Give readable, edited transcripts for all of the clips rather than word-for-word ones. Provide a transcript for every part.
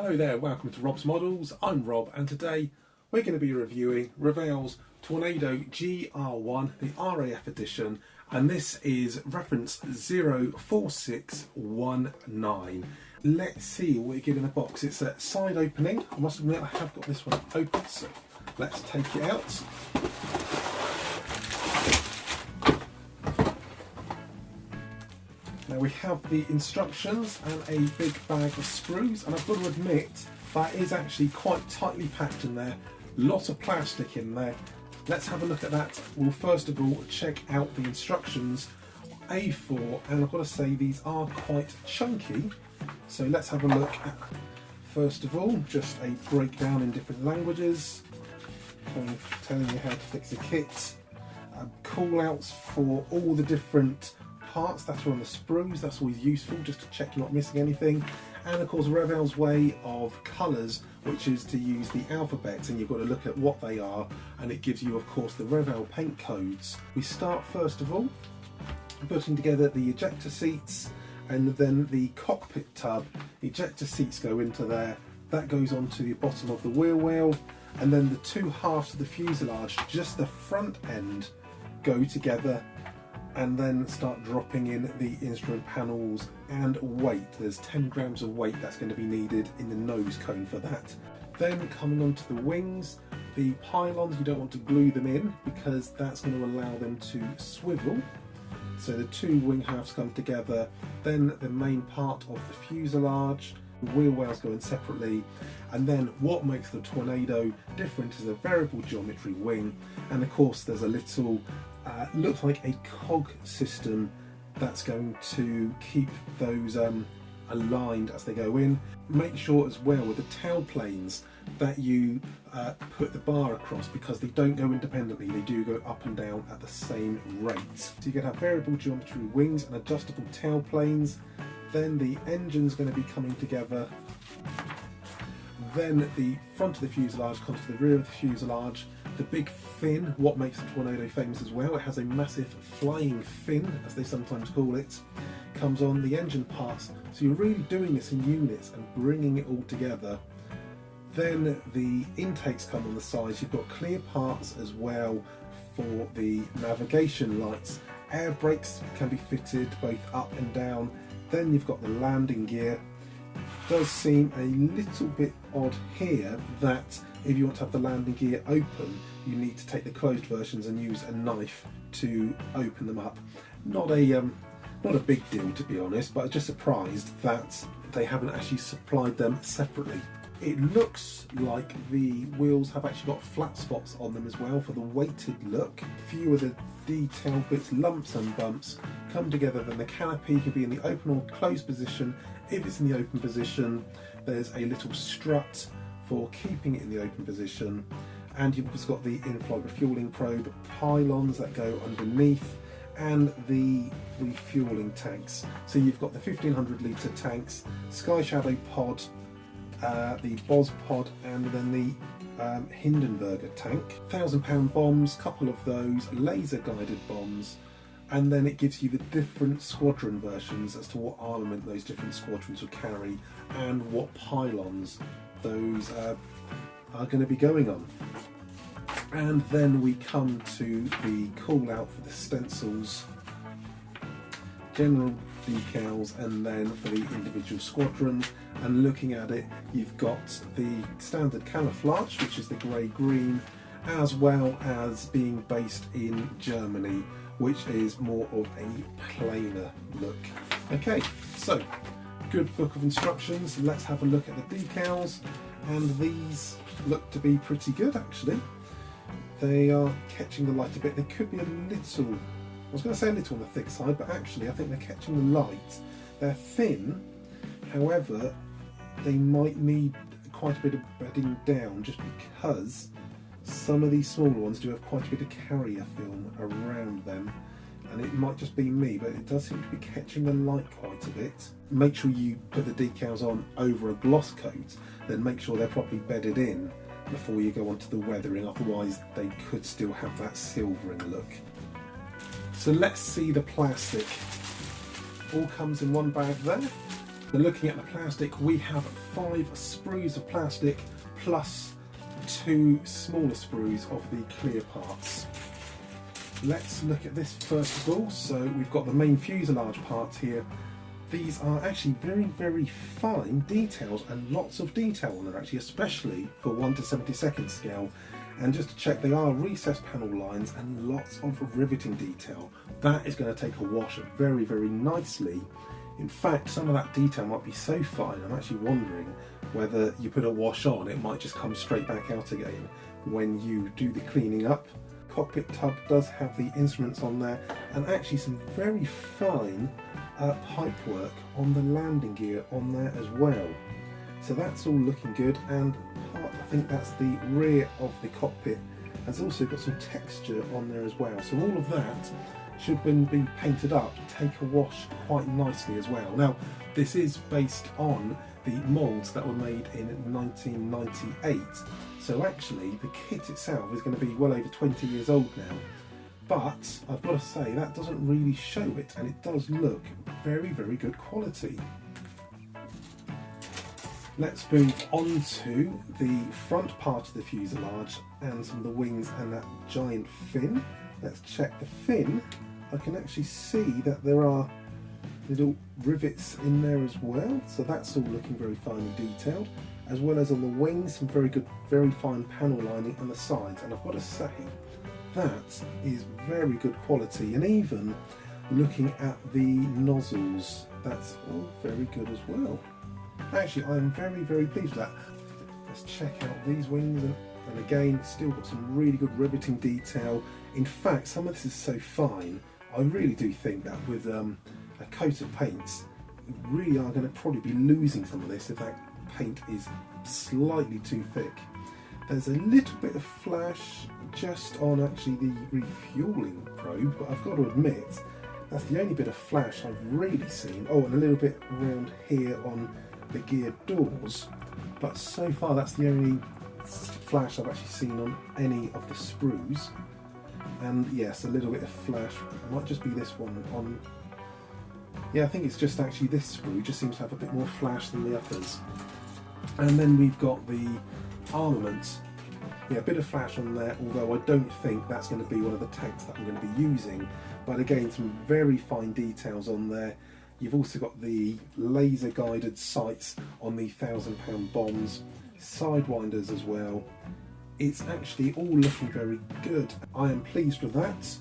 Hello there, welcome to Rob's Models. I'm Rob and today we're going to be reviewing Revell's Tornado GR.1, the RAF edition, and this is reference 04619. Let's see what we get in the box. It's a side opening. I must admit I have got this one open, so let's take it out. Now we have the instructions and a big bag of sprues, and I've got to admit that is actually quite tightly packed in there. Lots of plastic in there. Let's have a look at that. We'll first of all check out the instructions. A4, and I've got to say these are quite chunky, so let's have a look at, first of all, just a breakdown in different languages, telling you how to fix a kit, call outs for all the different parts that are on the sprues. That's always useful just to check you're not missing anything, and of course Revell's way of colours, which is to use the alphabet, and you've got to look at what they are, and it gives you of course the Revell paint codes. We start first of all putting together the ejector seats and then the cockpit tub. Ejector seats go into there, that goes onto the bottom of the wheel well, and then the two halves of the fuselage, just the front end, go together and then start dropping in the instrument panels and weight. There's 10 grams of weight that's going to be needed in the nose cone for that. Then coming onto the wings, the pylons, you don't want to glue them in because that's going to allow them to swivel. So the two wing halves come together, then the main part of the fuselage, the wheel wells go in separately, and then what makes the Tornado different is a variable geometry wing, and of course there's a little looks like a cog system that's going to keep those aligned as they go in. Make sure as well with the tail planes that you put the bar across, because they don't go independently, they do go up and down at the same rate. So you can have variable geometry wings and adjustable tail planes. Then the engine's going to be coming together. Then the front of the fuselage comes to the rear of the fuselage. The big fin, what makes the Tornado famous as well, it has a massive flying fin, as they sometimes call it, comes on the engine parts. So you're really doing this in units and bringing it all together. Then the intakes come on the sides. You've got clear parts as well for the navigation lights. Air brakes can be fitted both up and down. Then you've got the landing gear. It does seem a little bit odd here that if you want to have the landing gear open, you need to take the closed versions and use a knife to open them up. Not a big deal, to be honest, but I'm just surprised that they haven't actually supplied them separately. It looks like the wheels have actually got flat spots on them as well for the weighted look. A few of the detail bits, lumps and bumps, come together. Then the canopy can be in the open or closed position. If it's in the open position, there's a little strut for keeping it in the open position, and you've just got the in-flight refueling probe, pylons that go underneath, and the refueling tanks. So you've got the 1500 litre tanks, Sky Shadow pod, the Boz pod, and then the Hindenburger tank. 1,000-pound bombs, couple of those, laser guided bombs, and then it gives you the different squadron versions as to what armament those different squadrons will carry and what pylons those are going to be going on. And then we come to the call out for the stencils, general decals, and then for the individual squadrons. And looking at it, you've got the standard camouflage, which is the grey-green, as well as being based in Germany, which is more of a plainer look. Okay, so good book of instructions. Let's have a look at the decals, and these look to be pretty good actually. They are catching the light a bit. They could be a little, I was going to say a little on the thick side, but actually I think they're catching the light. They're thin, however they might need quite a bit of bedding down, just because some of these smaller ones do have quite a bit of carrier film around them, and it might just be me, but it does seem to be catching the light quite a bit. Make sure you put the decals on over a gloss coat, then make sure they're properly bedded in before you go onto the weathering, otherwise they could still have that silvering look. So let's see the plastic. All comes in one bag there. So looking at the plastic, we have 5 sprues of plastic plus 2 smaller sprues of the clear parts. Let's look at this first of all. So we've got the main fuselage parts here. These are actually very fine details, and lots of detail on there actually, especially for 1/72 scale. And just to check, they are recessed panel lines and lots of riveting detail. That is going to take a wash very nicely. In fact, some of that detail might be so fine, I'm actually wondering whether you put a wash on, it might just come straight back out again when you do the cleaning up. Cockpit tub does have the instruments on there, and actually some very fine pipe work on the landing gear on there as well. So that's all looking good, and I think that's the rear of the cockpit has also got some texture on there as well. So all of that should, when be painted up, take a wash quite nicely as well. Now, this is based on the moulds that were made in 1998. So actually the kit itself is going to be well over 20 years old now. But I've got to say, that doesn't really show it, and it does look very good quality. Let's move on to the front part of the fuselage and some of the wings and that giant fin. Let's check the fin. I can actually see that there are little rivets in there as well, so that's all looking very finely detailed, as well as on the wings, some very good, very fine panel lining on the sides. And I've got to say, that is very good quality, and even looking at the nozzles, that's all very good as well. Actually, I am very pleased with that. Let's check out these wings, and again, still got some really good riveting detail. In fact, some of this is so fine, I really do think that with a coat of paints, you really are going to probably be losing some of this if that paint is slightly too thick. There's a little bit of flash just on actually the refueling probe, but I've got to admit, that's the only bit of flash I've really seen. Oh, and a little bit around here on the gear doors, but so far that's the only flash I've actually seen on any of the sprues. And yes, a little bit of flash, it might just be this one on, yeah, I think it's just actually this sprue just seems to have a bit more flash than the others. And then we've got the armament, yeah, a bit of flash on there, although I don't think that's going to be one of the tanks that I'm going to be using. But again, some very fine details on there. You've also got the laser guided sights on the 1,000-pound bombs, sidewinders as well. It's actually all looking very good. I am pleased with that,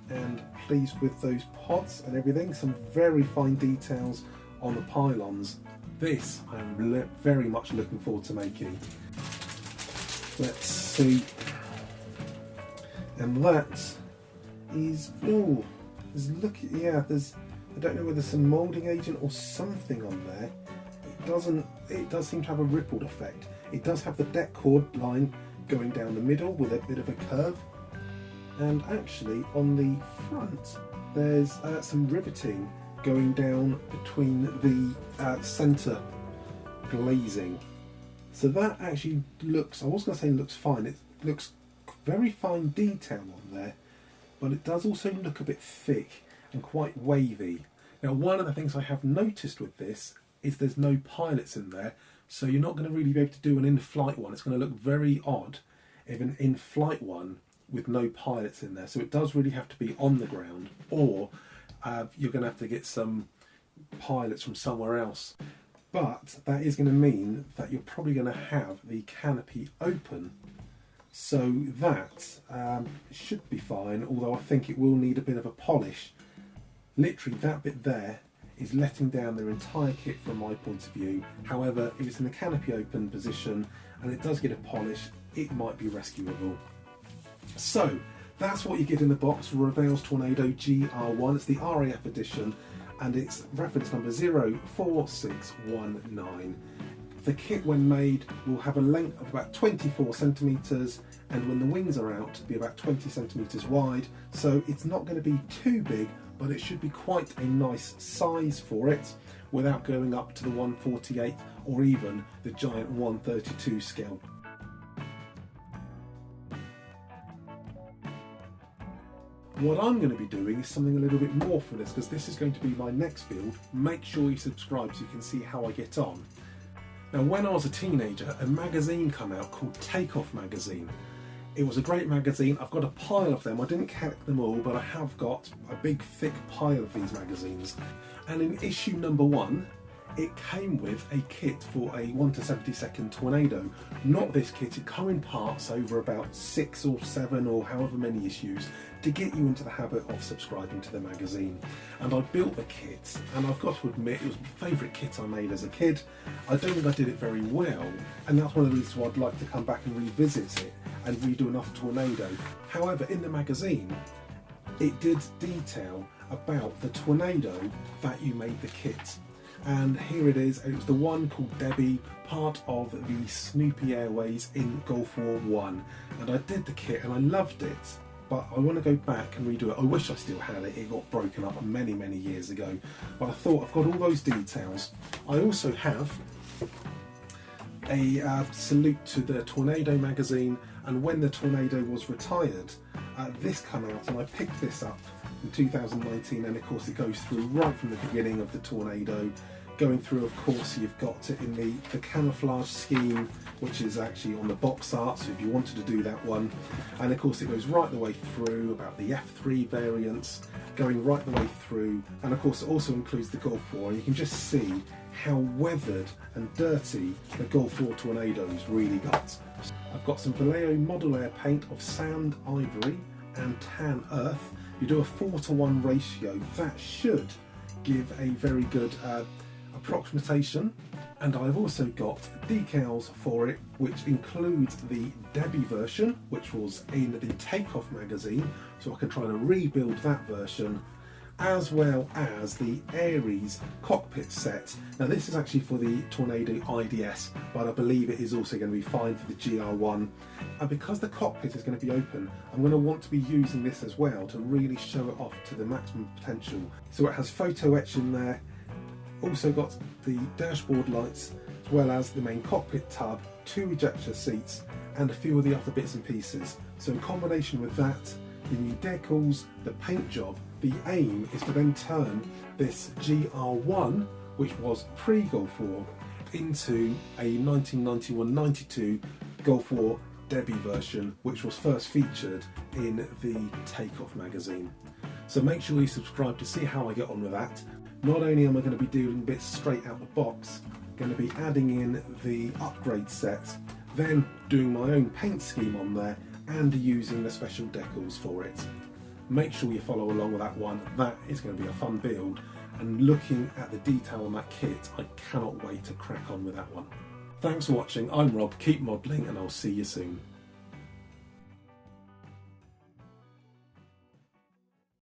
and pleased with those pods and everything. Some very fine details on the pylons. This I am very much looking forward to making. Let's see. And that is, oh, there's I don't know whether there's some moulding agent or something on there. It does seem to have a rippled effect. It does have the deck cord line going down the middle with a bit of a curve. And actually on the front there's some riveting going down between the centre glazing. So that actually looks, I was going to say looks fine, it looks very fine detail on there, but it does also look a bit thick and quite wavy. Now, one of the things I have noticed with this is there's no pilots in there, so you're not going to really be able to do an in-flight one. It's going to look very odd if an in-flight one with no pilots in there. So it does really have to be on the ground, or you're going to have to get some pilots from somewhere else. But that is going to mean that you're probably going to have the canopy open. So that should be fine, although I think it will need a bit of a polish. Literally that bit there is letting down their entire kit from my point of view. However, if it's in the canopy open position and it does get a polish, it might be rescuable. So that's what you get in the box for Revell's Tornado GR.1. It's the RAF edition and it's reference number 04619. The kit, when made, will have a length of about 24 centimetres, and when the wings are out, be about 20 centimetres wide. So it's not going to be too big, but it should be quite a nice size for it without going up to the 1/48 or even the giant 1/32 scale. What I'm going to be doing is something a little bit more for this, because this is going to be my next build. Make sure you subscribe so you can see how I get on. Now, when I was a teenager, a magazine came out called Takeoff Magazine. It was a great magazine. I've got a pile of them. I didn't collect them all, but I have got a big thick pile of these magazines. And in issue number 1, it came with a kit for a 1 to 72nd Tornado. Not this kit, it came in parts over about 6 or 7 or however many issues to get you into the habit of subscribing to the magazine. And I built the kit, and I've got to admit it was my favourite kit I made as a kid. I don't think I did it very well, and that's one of the reasons why I'd like to come back and revisit it and redo another Tornado. However, in the magazine, it did detail about the Tornado that you made the kit. And here it is. It was the one called Debbie, part of the Snoopy Airways in Gulf War 1. And I did the kit and I loved it, but I want to go back and redo it. I wish I still had it. It got broken up many, many years ago. But I thought I've got all those details. I also have a salute to the Tornado magazine, and when the Tornado was retired, this came out, and I picked this up in 2019, and of course it goes through right from the beginning of the Tornado, going through, of course, you've got it in the camouflage scheme, which is actually on the box art, so if you wanted to do that one, and of course it goes right the way through about the F3 variants, going right the way through, and of course it also includes the Gulf War, and you can just see how weathered and dirty the Gulf War Tornadoes really got. I've got some Vallejo model air paint of sand, ivory and tan earth. You do a 4:1 ratio. That should give a very good approximation. And I've also got decals for it, which includes the Debbie version, which was in the Takeoff magazine, so I can try to rebuild that version, as well as the Aries cockpit set. Now this is actually for the Tornado IDS, but I believe it is also going to be fine for the GR1. And because the cockpit is going to be open, I'm going to want to be using this as well to really show it off to the maximum potential. So it has photo etch in there, also got the dashboard lights, as well as the main cockpit tub, 2 ejector seats, and a few of the other bits and pieces. So in combination with that, the new decals, the paint job, the aim is to then turn this GR1, which was pre-Gulf War, into a 1991-92 Gulf War Debbie version, which was first featured in the Takeoff magazine. So make sure you subscribe to see how I get on with that. Not only am I going to be doing bits straight out the box, I'm going to be adding in the upgrade set, then doing my own paint scheme on there, and using the special decals for it. Make sure you follow along with that one. That is going to be a fun build, and looking at the detail on that kit, I cannot wait to crack on with that one. Thanks for watching. I'm Rob, keep modelling, and I'll see you soon.